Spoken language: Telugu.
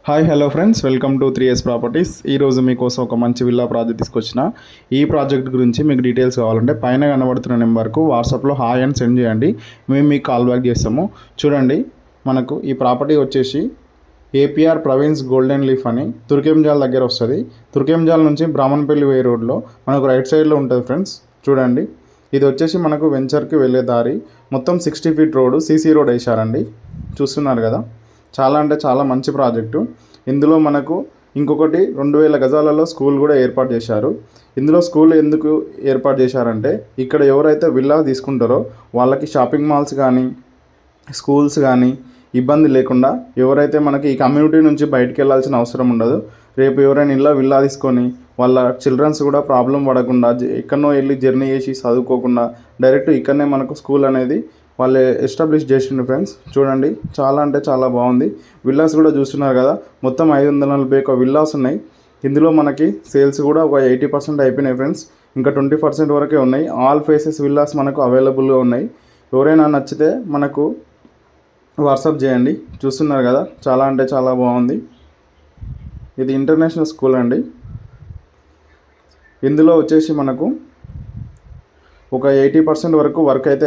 Hi hello friends, welcome to 3S properties. ఈరోజు మీకోసం ఒక మంచి విల్లా ప్రాజెక్ట్ తీసుకొచ్చిన. ఈ ప్రాజెక్ట్ గురించి మీకు డీటెయిల్స్ కావాలంటే పైన కనబడుతున్న నెంబర్కు వాట్సాప్లో హాయ్ అని సెండ్ చేయండి. మేము మీకు కాల్ బ్యాక్ చేస్తాము. చూడండి, మనకు ఈ ప్రాపర్టీ వచ్చేసి ఏపీఆర్ ప్రవీణ్స్ గోల్డెన్ లీఫ్ అని తుర్కెంజాల్ దగ్గర వస్తుంది. తుర్కెంజాల్ నుంచి బ్రాహ్మణపల్లి వే రోడ్లో మనకు రైట్ సైడ్లో ఉంటుంది ఫ్రెండ్స్. చూడండి, ఇది వచ్చేసి మనకు వెంచర్కి వెళ్ళే దారి. మొత్తం 60 ఫీట్ రోడ్డు, సీసీ రోడ్ వేశారండి. చూస్తున్నారు కదా, చాలా అంటే చాలా మంచి ప్రాజెక్టు. ఇందులో మనకు ఇంకొకటి 2000 గజాలలో స్కూల్ కూడా ఏర్పాటు చేశారు. ఇందులో స్కూల్ ఎందుకు ఏర్పాటు చేశారంటే, ఇక్కడ ఎవరైతే విల్లా తీసుకుంటారో వాళ్ళకి షాపింగ్ మాల్స్ కానీ స్కూల్స్ కానీ ఇబ్బంది లేకుండా, ఎవరైతే మనకి ఈ కమ్యూనిటీ నుంచి బయటికి వెళ్ళాల్సిన అవసరం ఉండదు. రేపు ఎవరైనా ఇలా విల్లా తీసుకొని వాళ్ళ చిల్డ్రన్స్ కూడా ప్రాబ్లం పడకుండా, ఎక్కడనో వెళ్ళి జర్నీ చేసి చదువుకోకుండా డైరెక్ట్ ఇక్కడనే మనకు స్కూల్ అనేది వాళ్ళు ఎస్టాబ్లిష్ చేసిండు ఫ్రెండ్స్. చూడండి, చాలా అంటే చాలా బాగుంది. విల్లాస్ కూడా చూస్తున్నారు కదా, మొత్తం 541 విల్లాస్ ఉన్నాయి. ఇందులో మనకి సేల్స్ కూడా ఒక 80% అయిపోయినాయి ఫ్రెండ్స్. ఇంకా 20% వరకే ఉన్నాయి. ఆల్ ఫేసెస్ విల్లాస్ మనకు అవైలబుల్గా ఉన్నాయి. ఎవరైనా నచ్చితే మనకు వాట్సాప్ చేయండి. చూస్తున్నారు కదా, చాలా అంటే చాలా బాగుంది. ఇది ఇంటర్నేషనల్ స్కూల్ అండి. ఇందులో వచ్చేసి మనకు ఒక 80% వరకు వర్క్ అయితే